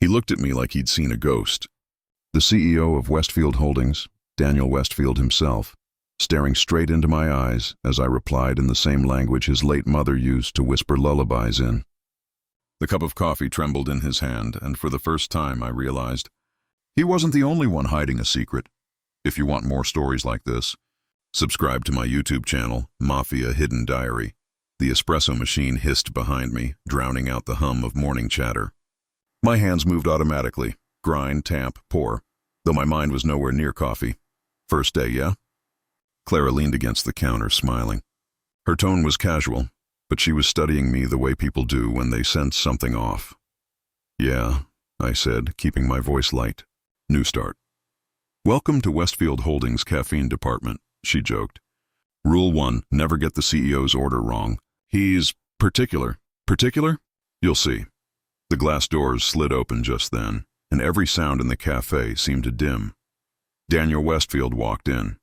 He looked at me like he'd seen a ghost. The CEO of Westfield Holdings, Daniel Westfield himself, staring straight into my eyes as I replied in the same language his late mother used to whisper lullabies in. The cup of coffee trembled in his hand, and for the first time I realized he wasn't the only one hiding a secret. If you want more stories like this, subscribe to my YouTube channel, Mafia Hidden Diary. The espresso machine hissed behind me, drowning out the hum of morning chatter. My hands moved automatically, grind, tamp, pour, though my mind was nowhere near coffee. First day, yeah? Clara leaned against the counter, smiling. Her tone was casual, but she was studying me the way people do when they sense something off. Yeah, I said, keeping my voice light. New start. Welcome to Westfield Holdings' caffeine department, she joked. Rule 1, never get the CEO's order wrong. He's particular. Particular? You'll see. The glass doors slid open just then, and every sound in the cafe seemed to dim. Daniel Westfield walked in.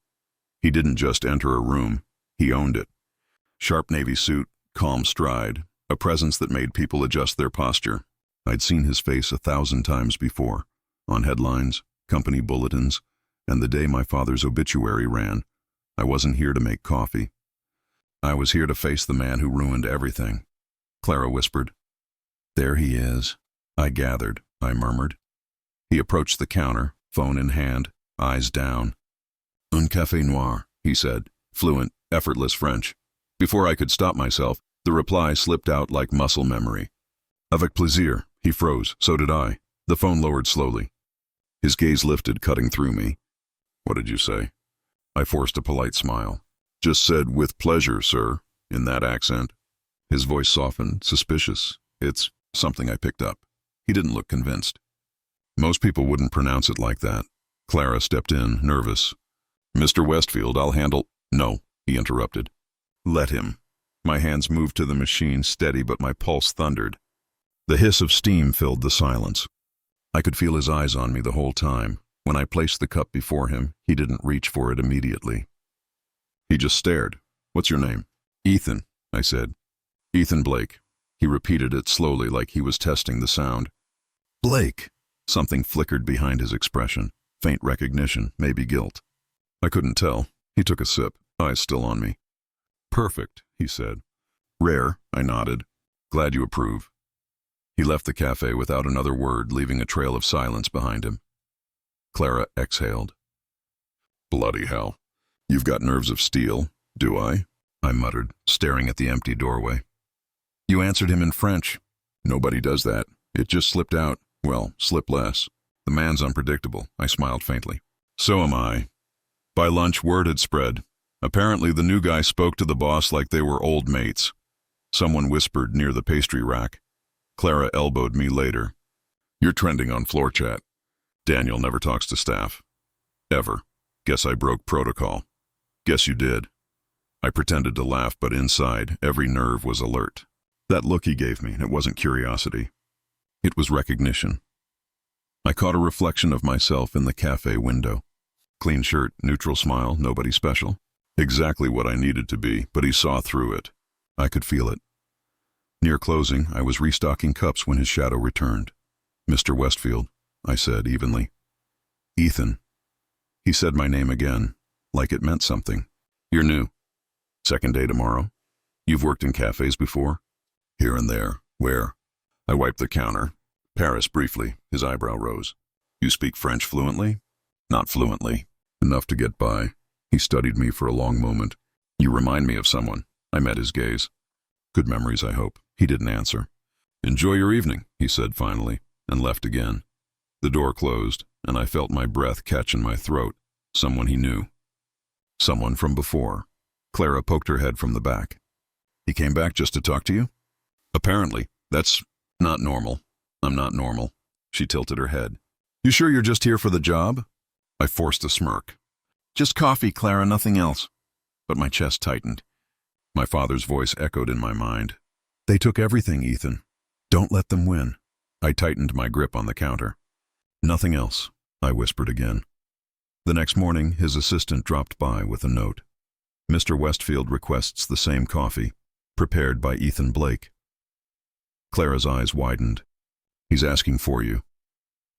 He didn't just enter a room, he owned it. Sharp navy suit, calm stride, a presence that made people adjust their posture. I'd seen his face 1,000 times before, on headlines, company bulletins, and the day my father's obituary ran. I wasn't here to make coffee. I was here to face the man who ruined everything. Clara whispered. There he is. I gathered, I murmured. He approached the counter, phone in hand, eyes down. Un café noir, he said, fluent, effortless French. Before I could stop myself, the reply slipped out like muscle memory. Avec plaisir. He froze, so did I. The phone lowered slowly. His gaze lifted, cutting through me. What did you say? I forced a polite smile. Just said, with pleasure, sir, in that accent. His voice softened, suspicious. It's something I picked up. He didn't look convinced. Most people wouldn't pronounce it like that. Clara stepped in, nervous. Mr. Westfield, I'll handle— No, he interrupted. Let him. My hands moved to the machine, steady, but my pulse thundered. The hiss of steam filled the silence. I could feel his eyes on me the whole time. When I placed the cup before him, he didn't reach for it immediately. He just stared. What's your name? Ethan, I said. Ethan Blake. He repeated it slowly like he was testing the sound. Blake. Something flickered behind his expression. Faint recognition, maybe guilt. I couldn't tell. He took a sip, eyes still on me. Perfect, he said. Rare, I nodded. Glad you approve. He left the cafe without another word, leaving a trail of silence behind him. Clara exhaled. Bloody hell. You've got nerves of steel, do I? I muttered, staring at the empty doorway. You answered him in French. Nobody does that. It just slipped out. Well, slip less. The man's unpredictable. I smiled faintly. So am I. By lunch, word had spread. Apparently, the new guy spoke to the boss like they were old mates. Someone whispered near the pastry rack. Clara elbowed me later. You're trending on floor chat. Daniel never talks to staff. Ever. Guess I broke protocol. Guess you did. I pretended to laugh, but inside, every nerve was alert. That look he gave me, it wasn't curiosity. It was recognition. I caught a reflection of myself in the cafe window. Clean shirt, neutral smile, nobody special. Exactly what I needed to be, but he saw through it. I could feel it. Near closing, I was restocking cups when his shadow returned. Mr. Westfield, I said evenly. Ethan. He said my name again, like it meant something. You're new. Second day tomorrow. You've worked in cafes before? Here and there. Where? I wiped the counter. Paris briefly. His eyebrow rose. You speak French fluently? Not fluently. Enough to get by. He studied me for a long moment. You remind me of someone. I met his gaze. Good memories, I hope. He didn't answer. Enjoy your evening, he said finally, and left again. The door closed, and I felt my breath catch in my throat. Someone he knew. Someone from before. Clara poked her head from the back. He came back just to talk to you? Apparently. That's not normal. I'm not normal. She tilted her head. You sure you're just here for the job? I forced a smirk. Just coffee, Clara, nothing else. But my chest tightened. My father's voice echoed in my mind. They took everything, Ethan. Don't let them win. I tightened my grip on the counter. Nothing else, I whispered again. The next morning, his assistant dropped by with a note. Mr. Westfield requests the same coffee, prepared by Ethan Blake. Clara's eyes widened. He's asking for you.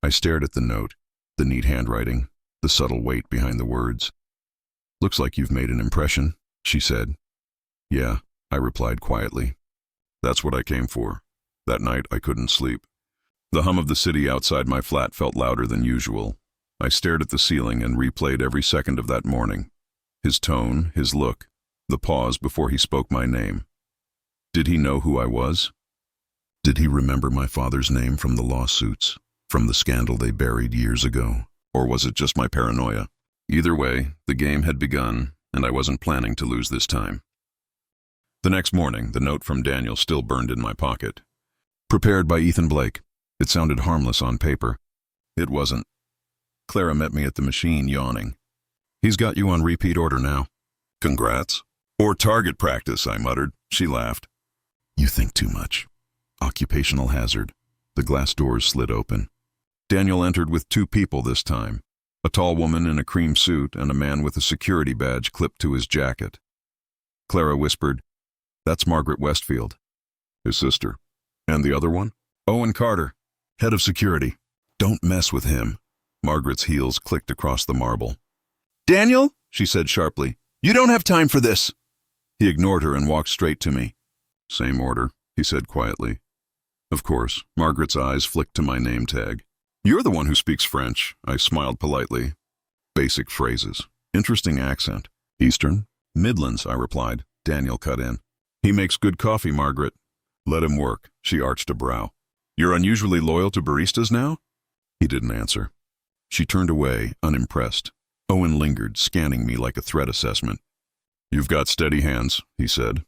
I stared at the note, the neat handwriting, the subtle weight behind the words. "Looks like you've made an impression," she said. "Yeah," I replied quietly. "That's what I came for." That night I couldn't sleep. The hum of the city outside my flat felt louder than usual. I stared at the ceiling and replayed every second of that morning. His tone, his look, the pause before he spoke my name. Did he know who I was? Did he remember my father's name from the lawsuits, from the scandal they buried years ago? Or was it just my paranoia? Either way, the game had begun, and I wasn't planning to lose this time. The next morning, the note from Daniel still burned in my pocket. Prepared by Ethan Blake. It sounded harmless on paper. It wasn't. Clara met me at the machine, yawning. "He's got you on repeat order now." "Congrats." "Or target practice," I muttered. She laughed. "You think too much." Occupational hazard. The glass doors slid open. Daniel entered with two people this time, a tall woman in a cream suit and a man with a security badge clipped to his jacket. Clara whispered, "That's Margaret Westfield." "His sister." "And the other one?" "Owen Carter, head of security." "Don't mess with him." Margaret's heels clicked across the marble. "Daniel," she said sharply, "you don't have time for this." He ignored her and walked straight to me. "Same order," he said quietly. Of course, Margaret's eyes flicked to my name tag. "You're the one who speaks French," I smiled politely. "Basic phrases. Interesting accent." "Eastern?" "Midlands," I replied. Daniel cut in. "He makes good coffee, Margaret." "Let him work." She arched a brow. "You're unusually loyal to baristas now?" He didn't answer. She turned away, unimpressed. Owen lingered, scanning me like a threat assessment. "You've got steady hands," he said.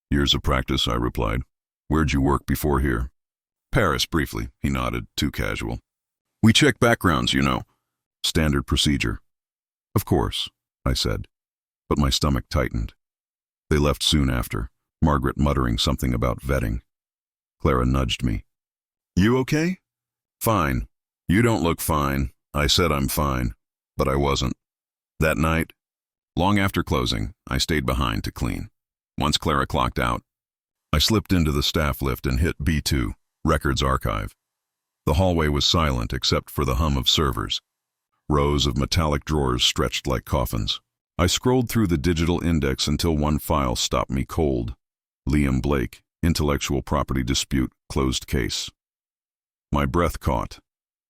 "Years of practice," I replied. "Where'd you work before here?" "Paris, briefly," he nodded, too casual. "We check backgrounds, you know." "Standard procedure." "Of course," I said, but my stomach tightened. They left soon after, Margaret muttering something about vetting. Clara nudged me. "You okay?" "Fine." "You don't look fine." I said I'm fine, but I wasn't. That night, long after closing, I stayed behind to clean. Once Clara clocked out, I slipped into the staff lift and hit B2, Records Archive. The hallway was silent except for the hum of servers. Rows of metallic drawers stretched like coffins. I scrolled through the digital index until one file stopped me cold. Liam Blake, Intellectual Property Dispute, Closed Case. My breath caught.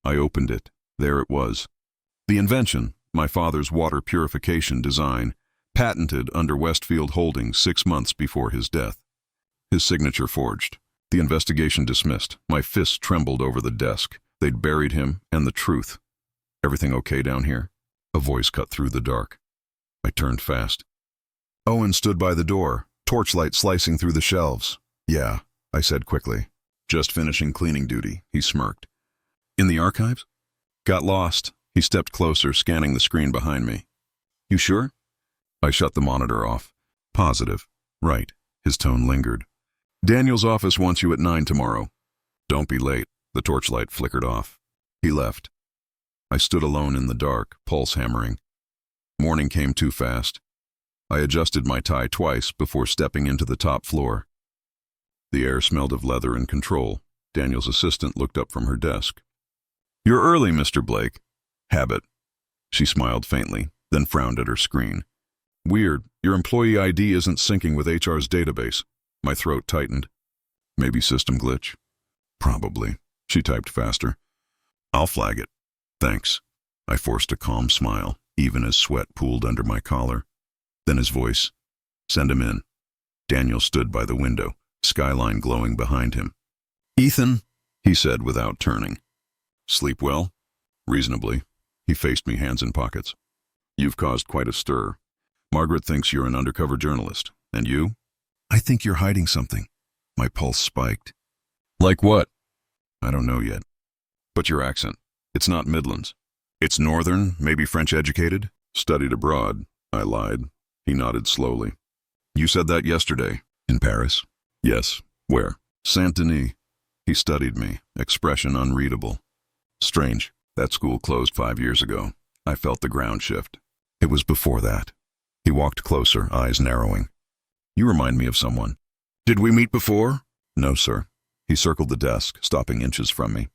I opened it. There it was. The invention, my father's water purification design, patented under Westfield Holdings 6 months before his death. His signature forged. The investigation dismissed. My fists trembled over the desk. They'd buried him and the truth. "Everything okay down here?" A voice cut through the dark. I turned fast. Owen stood by the door, torchlight slicing through the shelves. "Yeah," I said quickly. "Just finishing cleaning duty," he smirked. "In the archives?" "Got lost." He stepped closer, scanning the screen behind me. "You sure?" I shut the monitor off. "Positive." "Right." His tone lingered. "Daniel's office wants you at 9 tomorrow." "Don't be late." The torchlight flickered off. He left. I stood alone in the dark, pulse hammering. Morning came too fast. I adjusted my tie twice before stepping into the top floor. The air smelled of leather and control. Daniel's assistant looked up from her desk. "You're early, Mr. Blake." "Habit." She smiled faintly, then frowned at her screen. "Weird. Your employee ID isn't syncing with HR's database." My throat tightened. "Maybe system glitch?" "Probably." She typed faster. "I'll flag it." "Thanks." I forced a calm smile, even as sweat pooled under my collar. Then his voice. "Send him in." Daniel stood by the window, skyline glowing behind him. "Ethan," he said without turning. "Sleep well?" "Reasonably." He faced me, hands in pockets. "You've caused quite a stir. Margaret thinks you're an undercover journalist. And you?" "I think you're hiding something." My pulse spiked. "Like what?" "I don't know yet." "But your accent. It's not Midlands." "It's Northern, maybe French educated?" "Studied abroad." I lied. He nodded slowly. "You said that yesterday." "In Paris?" "Yes." "Where?" "Saint-Denis." He studied me, expression unreadable. "Strange. That school closed 5 years ago." I felt the ground shift. "It was before that." He walked closer, eyes narrowing. "You remind me of someone." "Did we meet before?" "No, sir." He circled the desk, stopping inches from me.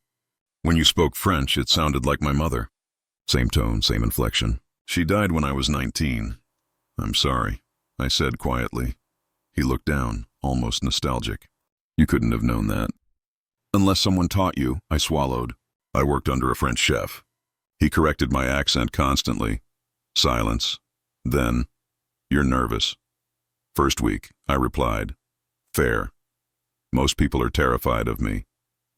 When you spoke French, it sounded like my mother. Same tone, same inflection. She died when I was 19. I'm sorry, I said quietly. He looked down, almost nostalgic. You couldn't have known that. Unless someone taught you, I swallowed. I worked under a French chef. He corrected my accent constantly. Silence. Then, you're nervous. First week, I replied. Fair. Most people are terrified of me.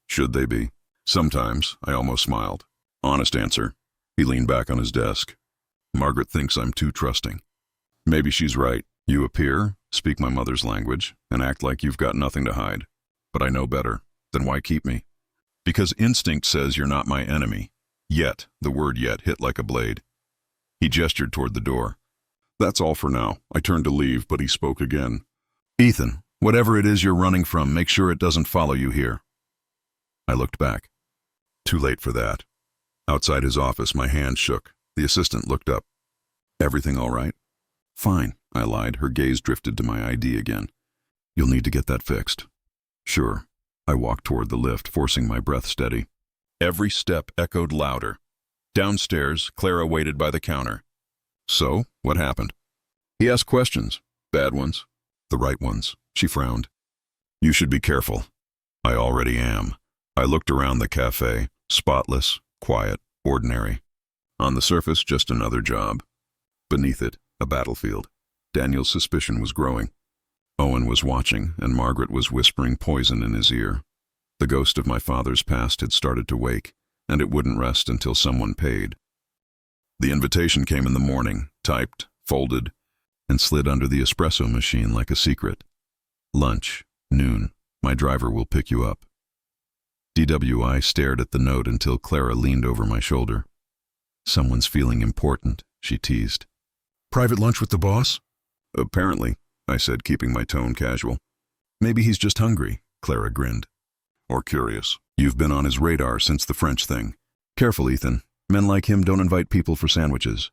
Should they be? Sometimes, I almost smiled. Honest answer. He leaned back on his desk. Margaret thinks I'm too trusting. Maybe she's right. You appear, speak my mother's language, and act like you've got nothing to hide. But I know better. Then why keep me? Because instinct says you're not my enemy. Yet, the word yet hit like a blade. He gestured toward the door. That's all for now. I turned to leave, but he spoke again. Ethan, whatever it is you're running from, make sure it doesn't follow you here. I looked back. Too late for that. Outside his office, my hand shook. The assistant looked up. Everything all right? Fine, I lied. Her gaze drifted to my ID again. You'll need to get that fixed. Sure. I walked toward the lift, forcing my breath steady. Every step echoed louder. Downstairs, Clara waited by the counter. So, what happened? He asked questions. Bad ones. The right ones. She frowned. You should be careful. I already am. I looked around the cafe. Spotless, quiet, ordinary. On the surface, just another job. Beneath it, a battlefield. Daniel's suspicion was growing. Owen was watching, and Margaret was whispering poison in his ear. The ghost of my father's past had started to wake, and it wouldn't rest until someone paid. The invitation came in the morning, typed, folded, and slid under the espresso machine like a secret. Lunch, noon, my driver will pick you up. DWI stared at the note until Clara leaned over my shoulder. Someone's feeling important, she teased. Private lunch with the boss? Apparently, I said, keeping my tone casual. Maybe he's just hungry, Clara grinned. Or curious. You've been on his radar since the French thing. Careful, Ethan. Men like him don't invite people for sandwiches.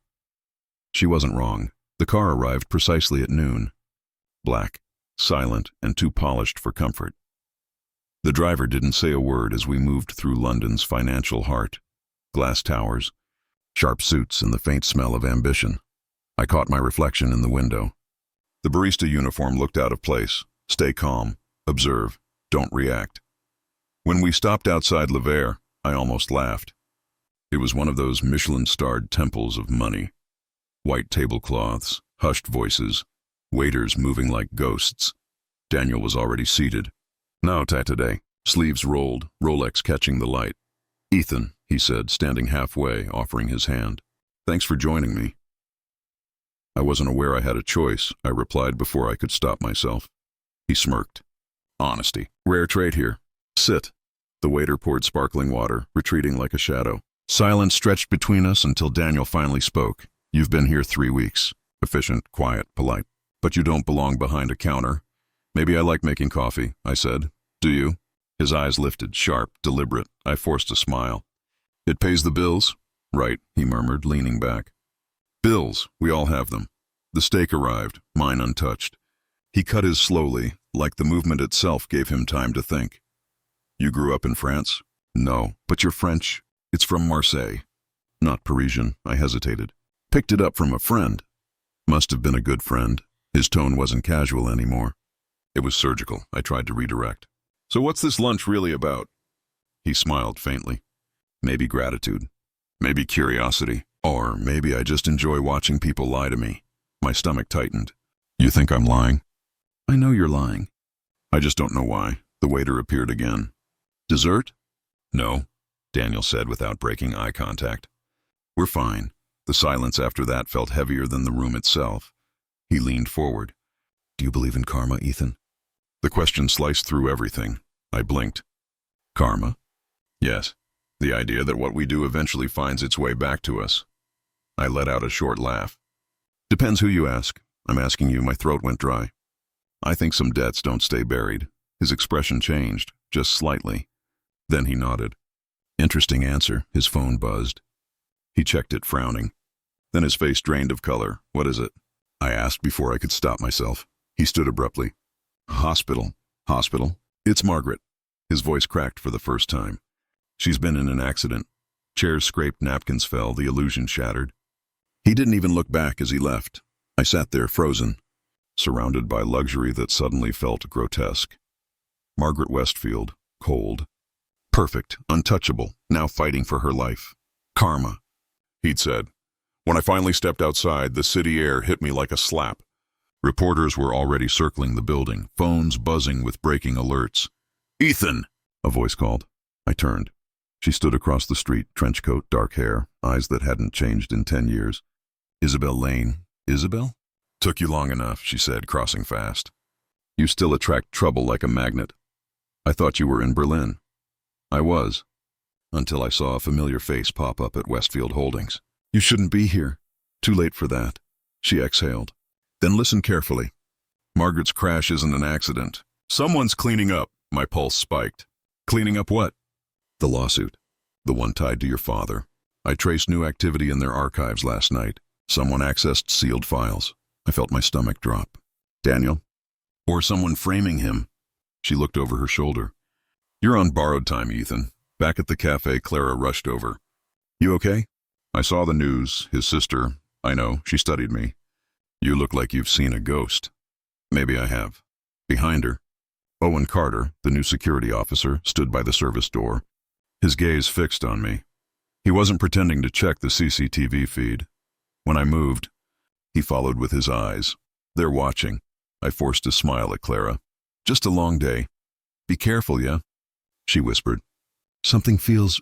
She wasn't wrong. The car arrived precisely at noon. Black, silent, and too polished for comfort. The driver didn't say a word as we moved through London's financial heart. Glass towers, sharp suits, and the faint smell of ambition. I caught my reflection in the window. The barista uniform looked out of place. Stay calm. Observe. Don't react. When we stopped outside Le Verre, I almost laughed. It was one of those Michelin-starred temples of money. White tablecloths, hushed voices, waiters moving like ghosts. Daniel was already seated. Now, today, sleeves rolled, Rolex catching the light. Ethan, he said, standing halfway, offering his hand. Thanks for joining me. I wasn't aware I had a choice, I replied before I could stop myself. He smirked. Honesty. Rare trait here. Sit. The waiter poured sparkling water, retreating like a shadow. Silence stretched between us until Daniel finally spoke. You've been here 3 weeks. Efficient, quiet, polite. But you don't belong behind a counter. Maybe I like making coffee, I said. Do you? His eyes lifted, sharp, deliberate. I forced a smile. It pays the bills? Right, he murmured, leaning back. Bills, we all have them. The steak arrived, mine untouched. He cut his slowly, like the movement itself gave him time to think. You grew up in France? No, but you're French. It's from Marseille. Not Parisian, I hesitated. Picked it up from a friend. Must have been a good friend. His tone wasn't casual anymore. It was surgical. I tried to redirect. So what's this lunch really about? He smiled faintly. Maybe gratitude. Maybe curiosity. Or maybe I just enjoy watching people lie to me. My stomach tightened. You think I'm lying? I know you're lying. I just don't know why. The waiter appeared again. Dessert? No, Daniel said without breaking eye contact. We're fine. The silence after that felt heavier than the room itself. He leaned forward. Do you believe in karma, Ethan? The question sliced through everything. I blinked. Karma? Yes. The idea that what we do eventually finds its way back to us. I let out a short laugh. Depends who you ask. I'm asking you, my throat went dry. I think some debts don't stay buried. His expression changed, just slightly. Then he nodded. Interesting answer. His phone buzzed. He checked it, frowning. Then his face drained of color. What is it? I asked before I could stop myself. He stood abruptly. Hospital. Hospital? It's Margaret. His voice cracked for the first time. She's been in an accident. Chairs scraped, napkins fell, the illusion shattered. He didn't even look back as he left. I sat there frozen, surrounded by luxury that suddenly felt grotesque. Margaret Westfield, cold, perfect, untouchable, now fighting for her life. Karma, he'd said. When I finally stepped outside, the city air hit me like a slap. Reporters were already circling the building, phones buzzing with breaking alerts. "Ethan!" a voice called. I turned. She stood across the street, trench coat, dark hair, eyes that hadn't changed in 10 years. "Isabel Lane." "Isabel?" "Took you long enough," she said, crossing fast. "You still attract trouble like a magnet. I thought you were in Berlin." I was, until I saw a familiar face pop up at Westfield Holdings. "You shouldn't be here." "Too late for that," she exhaled. "Then listen carefully. Margaret's crash isn't an accident. Someone's cleaning up." My pulse spiked. "Cleaning up what?" "The lawsuit. The one tied to your father. I traced new activity in their archives last night. Someone accessed sealed files. I felt my stomach drop. Daniel? Or someone framing him." She looked over her shoulder. "You're on borrowed time, Ethan." Back at the cafe, Clara rushed over. "You okay?" "I saw the news. His sister. I know. She studied me." "You look like you've seen a ghost." "Maybe I have." Behind her, Owen Carter, the new security officer, stood by the service door, his gaze fixed on me. He wasn't pretending to check the CCTV feed. When I moved, he followed with his eyes. "They're watching." I forced a smile at Clara. "Just a long day. Be careful, yeah?" She whispered. "Something feels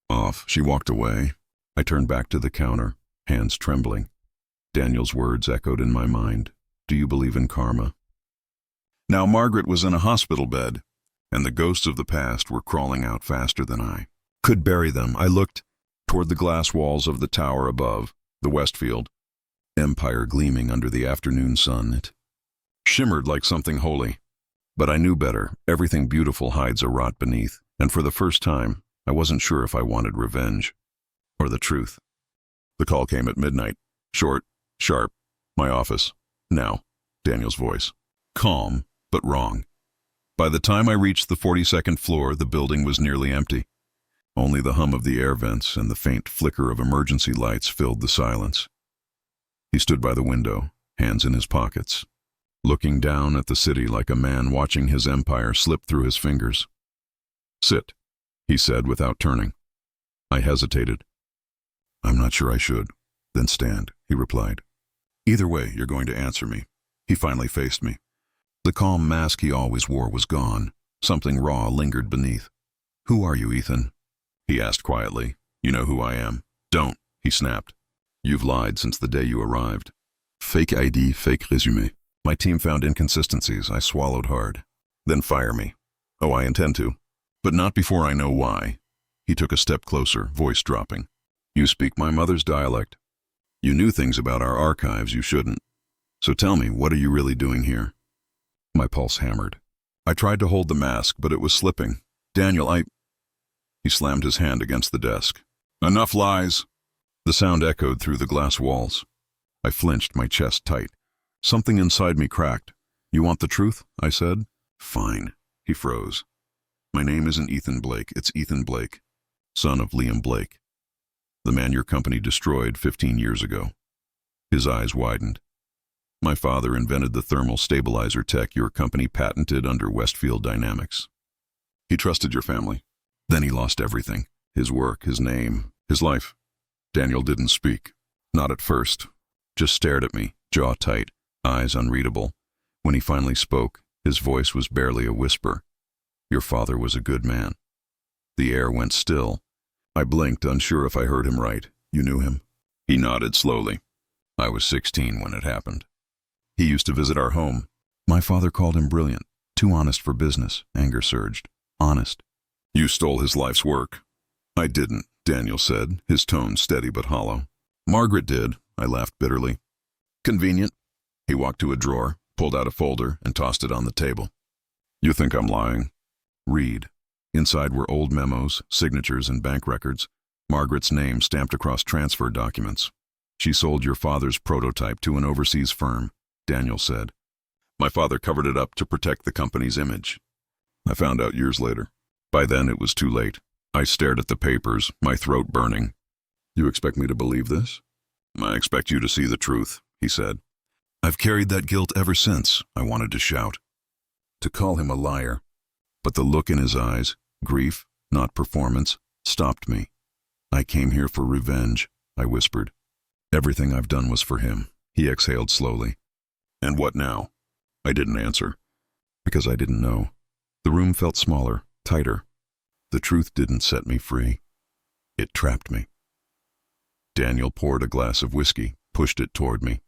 off." She walked away. I turned back to the counter, hands trembling. Daniel's words echoed in my mind. "Do you believe in karma?" Now Margaret was in a hospital bed, and the ghosts of the past were crawling out faster than I could bury them. I looked toward the glass walls of the tower above, the Westfield Empire gleaming under the afternoon sun. It shimmered like something holy. But I knew better. Everything beautiful hides a rot beneath, and for the first time, I wasn't sure if I wanted revenge or the truth. The call came at midnight. Short, sharp. "My office." "Now." Daniel's voice. Calm, but wrong. By the time I reached the 42nd floor, the building was nearly empty. Only the hum of the air vents and the faint flicker of emergency lights filled the silence. He stood by the window, hands in his pockets, looking down at the city like a man watching his empire slip through his fingers. "Sit," he said without turning. I hesitated. "I'm not sure I should." "Then stand," he replied. "Either way, you're going to answer me." He finally faced me. The calm mask he always wore was gone. Something raw lingered beneath. "Who are you, Ethan?" he asked quietly. "You know who I am." "Don't," he snapped. "You've lied since the day you arrived." Fake ID, fake resume. My team found inconsistencies. I swallowed hard. "Then fire me." "Oh, I intend to. But not before I know why." He took a step closer, voice dropping. "You speak my mother's dialect. You knew things about our archives you shouldn't. So tell me, what are you really doing here?" My pulse hammered. I tried to hold the mask, but it was slipping. "Daniel, He slammed his hand against the desk. "Enough lies." The sound echoed through the glass walls. I flinched, my chest tight. Something inside me cracked. "You want the truth?" I said. "Fine." He froze. "My name isn't Ethan Blake, it's Ethan Blake, son of Liam Blake, the man your company destroyed 15 years ago." His eyes widened. "My father invented the thermal stabilizer tech your company patented under Westfield Dynamics. He trusted your family. Then he lost everything. His work, his name, his life." Daniel didn't speak. Not at first. Just stared at me, jaw tight, eyes unreadable. When he finally spoke, his voice was barely a whisper. "Your father was a good man." The air went still. I blinked, unsure if I heard him right. "You knew him?" He nodded slowly. "I was 16 when it happened. He used to visit our home. My father called him brilliant, too honest for business." Anger surged. "Honest." "You stole his life's work." "I didn't," Daniel said, his tone steady but hollow. "Margaret did." I laughed bitterly. "Convenient." He walked to a drawer, pulled out a folder, and tossed it on the table. "You think I'm lying?" "Read." Inside were old memos, signatures, and bank records. Margaret's name stamped across transfer documents. "She sold your father's prototype to an overseas firm," Daniel said. "My father covered it up to protect the company's image. I found out years later. By then it was too late." I stared at the papers, my throat burning. You expect me to believe this? I expect you to see the truth, he said. I've carried that guilt ever since, I wanted to shout. To call him a liar. But the look in his eyes, grief, not performance, stopped me. I came here for revenge, I whispered. Everything I've done was for him, he exhaled slowly. And what now? I didn't answer. Because I didn't know. The room felt smaller, tighter. The truth didn't set me free. It trapped me. Daniel poured a glass of whiskey, pushed it toward me.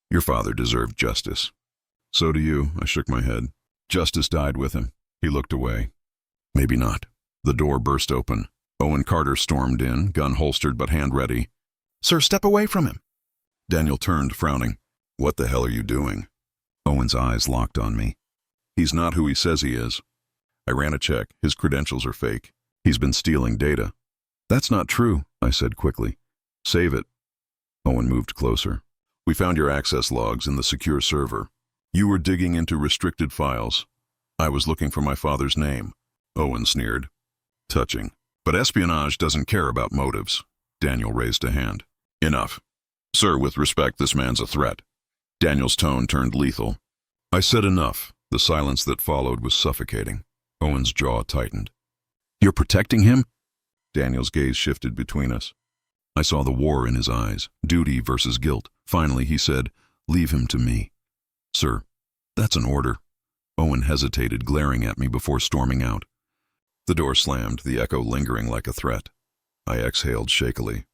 Your father deserved justice. So do you, I shook my head. Justice died with him. He looked away. Maybe not. The door burst open. Owen Carter stormed in, gun holstered but hand ready. Sir, step away from him. Daniel turned, frowning. What the hell are you doing? Owen's eyes locked on me. He's not who he says he is. I ran a check. His credentials are fake. He's been stealing data. That's not true, I said quickly. Save it. Owen moved closer. We found your access logs in the secure server. You were digging into restricted files. I was looking for my father's name. Owen sneered. Touching. But espionage doesn't care about motives. Daniel raised a hand. Enough. Sir, with respect, this man's a threat. Daniel's tone turned lethal. I said enough. The silence that followed was suffocating. Owen's jaw tightened. You're protecting him? Daniel's gaze shifted between us. I saw the war in his eyes, duty versus guilt. Finally, he said, Leave him to me. Sir, that's an order. Owen hesitated, glaring at me before storming out. The door slammed, the echo lingering like a threat. I exhaled shakily.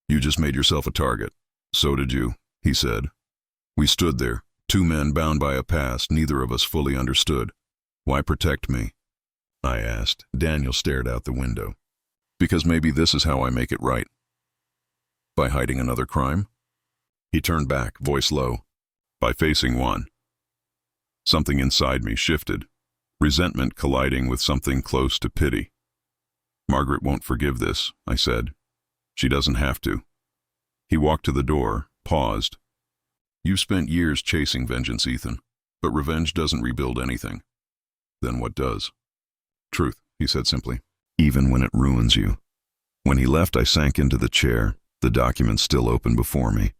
You just made yourself a target. So did you, he said. We stood there, two men bound by a past neither of us fully understood. Why protect me? I asked. Daniel stared out the window. Because maybe this is how I make it right. By hiding another crime? He turned back, voice low. By facing one. Something inside me shifted, resentment colliding with something close to pity. Margaret won't forgive this, I said. She doesn't have to. He walked to the door, paused. You've spent years chasing vengeance, Ethan, but revenge doesn't rebuild anything. Then what does? Truth, he said simply, even when it ruins you. When he left, I sank into the chair, the document still open before me.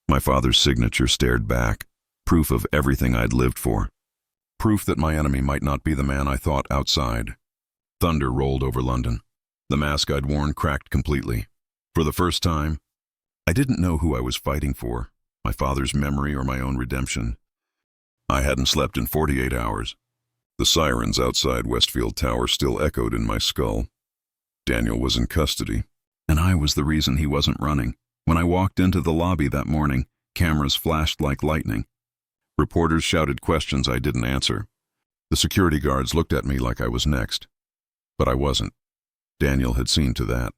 My father's signature stared back, proof of everything I'd lived for. Proof that my enemy might not be the man I thought outside. Thunder rolled over London. The mask I'd worn cracked completely. For the first time, I didn't know who I was fighting for, my father's memory or my own redemption. I hadn't slept in 48 hours. The sirens outside Westfield Tower still echoed in my skull. Daniel was in custody, and I was the reason he wasn't running. When I walked into the lobby that morning, cameras flashed like lightning. Reporters shouted questions I didn't answer. The security guards looked at me like I was next. But I wasn't. Daniel had seen to that.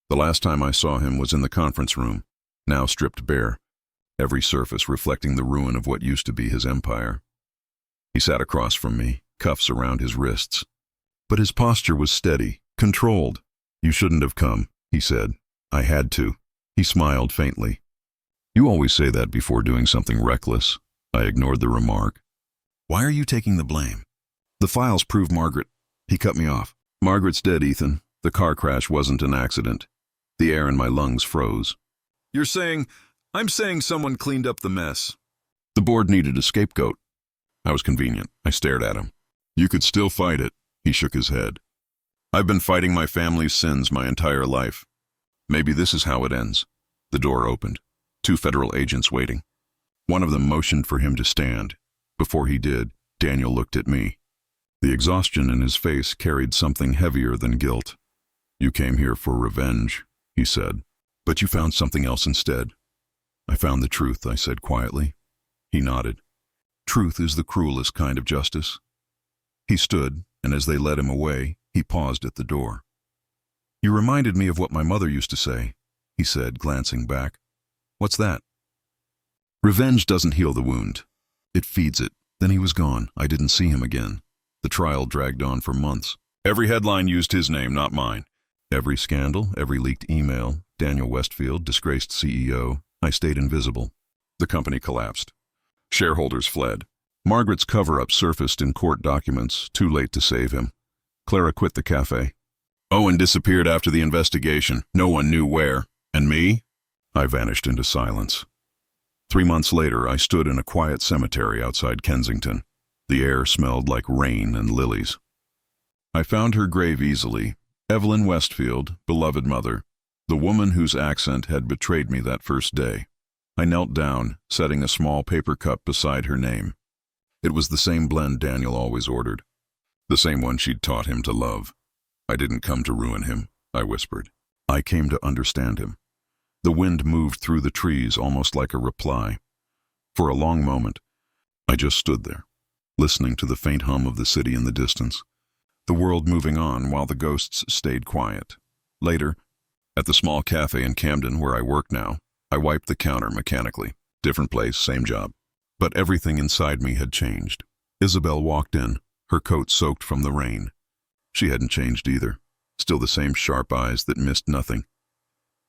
The last time I saw him was in the conference room, now stripped bare, every surface reflecting the ruin of what used to be his empire. He sat across from me, cuffs around his wrists. But his posture was steady, controlled. You shouldn't have come, he said. I had to. He smiled faintly. You always say that before doing something reckless. I ignored the remark. Why are you taking the blame? The files prove Margaret. He cut me off. Margaret's dead, Ethan. The car crash wasn't an accident. The air in my lungs froze. You're saying, I'm saying someone cleaned up the mess. The board needed a scapegoat. I was convenient. I stared at him. You could still fight it. He shook his head. I've been fighting my family's sins my entire life. Maybe this is how it ends. The door opened. 2 federal agents waiting. One of them motioned for him to stand. Before he did, Daniel looked at me. The exhaustion in his face carried something heavier than guilt. You came here for revenge, he said. But you found something else instead. I found the truth, I said quietly. He nodded. Truth is the cruelest kind of justice. He stood, and as they led him away, he paused at the door. You reminded me of what my mother used to say, he said, glancing back. What's that? Revenge doesn't heal the wound. It feeds it. Then he was gone. I didn't see him again. The trial dragged on for months. Every headline used his name, not mine. Every scandal, every leaked email, Daniel Westfield, disgraced CEO, I stayed invisible. The company collapsed. Shareholders fled. Margaret's cover-up surfaced in court documents, too late to save him. Clara quit the cafe. Owen disappeared after the investigation. No one knew where. And me? I vanished into silence. 3 months later, I stood in a quiet cemetery outside Kensington. The air smelled like rain and lilies. I found her grave easily. Evelyn Westfield, beloved mother, the woman whose accent had betrayed me that first day. I knelt down, setting a small paper cup beside her name. It was the same blend Daniel always ordered, the same one she'd taught him to love. I didn't come to ruin him, I whispered. I came to understand him. The wind moved through the trees almost like a reply. For a long moment, I just stood there, listening to the faint hum of the city in the distance, the world moving on while the ghosts stayed quiet. Later, at the small cafe in Camden where I work now, I wiped the counter mechanically. Different place, same job. But everything inside me had changed. Isabel walked in, her coat soaked from the rain. She hadn't changed either, still the same sharp eyes that missed nothing.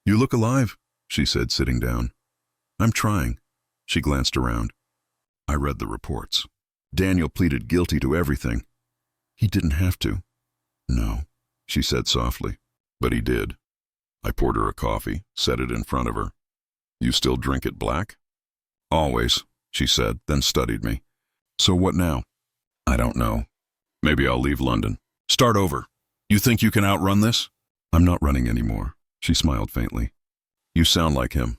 "You look alive," she said, sitting down. "I'm trying." She glanced around. I read the reports. Daniel pleaded guilty to everything. He didn't have to. "No," she said softly. "But he did." I poured her a coffee, set it in front of her. "You still drink it black?" "Always," she said, then studied me. "So what now?" "I don't know. Maybe I'll leave London. Start over. You think you can outrun this?" "I'm not running anymore," she smiled faintly. "You sound like him."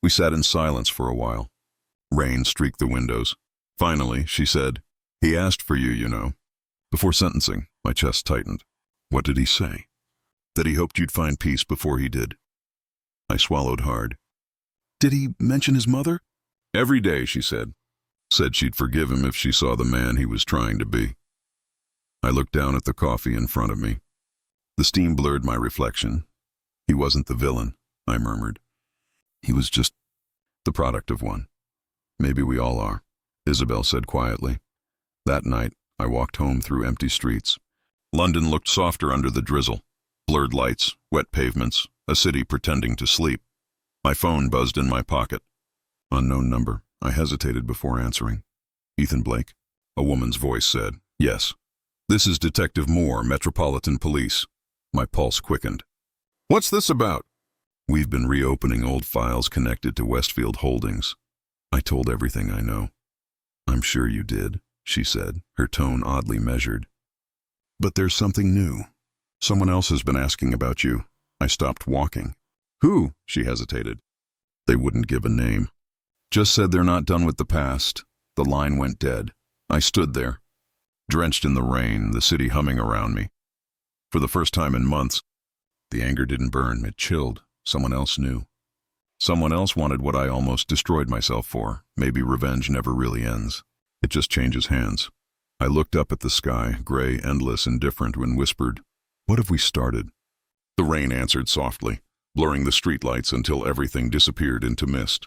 We sat in silence for a while. Rain streaked the windows. Finally, she said, "He asked for you, you know." Before sentencing, my chest tightened. "What did he say?" "That he hoped you'd find peace before he did." I swallowed hard. "Did he mention his mother?" "Every day," she said. Said she'd forgive him if she saw the man he was trying to be. I looked down at the coffee in front of me. The steam blurred my reflection. "He wasn't the villain," I murmured. "He was just the product of one." "Maybe we all are," Isabel said quietly. That night, I walked home through empty streets. London looked softer under the drizzle. Blurred lights, wet pavements, a city pretending to sleep. My phone buzzed in my pocket. Unknown number. I hesitated before answering. "Ethan Blake?" A woman's voice said. "Yes." "This is Detective Moore, Metropolitan Police." My pulse quickened. "What's this about?" "We've been reopening old files connected to Westfield Holdings." I told everything I know. "I'm sure you did," she said, her tone oddly measured. "But there's something new. Someone else has been asking about you." I stopped walking. "Who?" She hesitated. "They wouldn't give a name. Just said they're not done with the past." The line went dead. I stood there, drenched in the rain, the city humming around me. For the first time in months, the anger didn't burn, it chilled. Someone else knew. Someone else wanted what I almost destroyed myself for. Maybe revenge never really ends. It just changes hands. I looked up at the sky, gray, endless, indifferent, and whispered, "What have we started?" The rain answered softly, blurring the streetlights until everything disappeared into mist.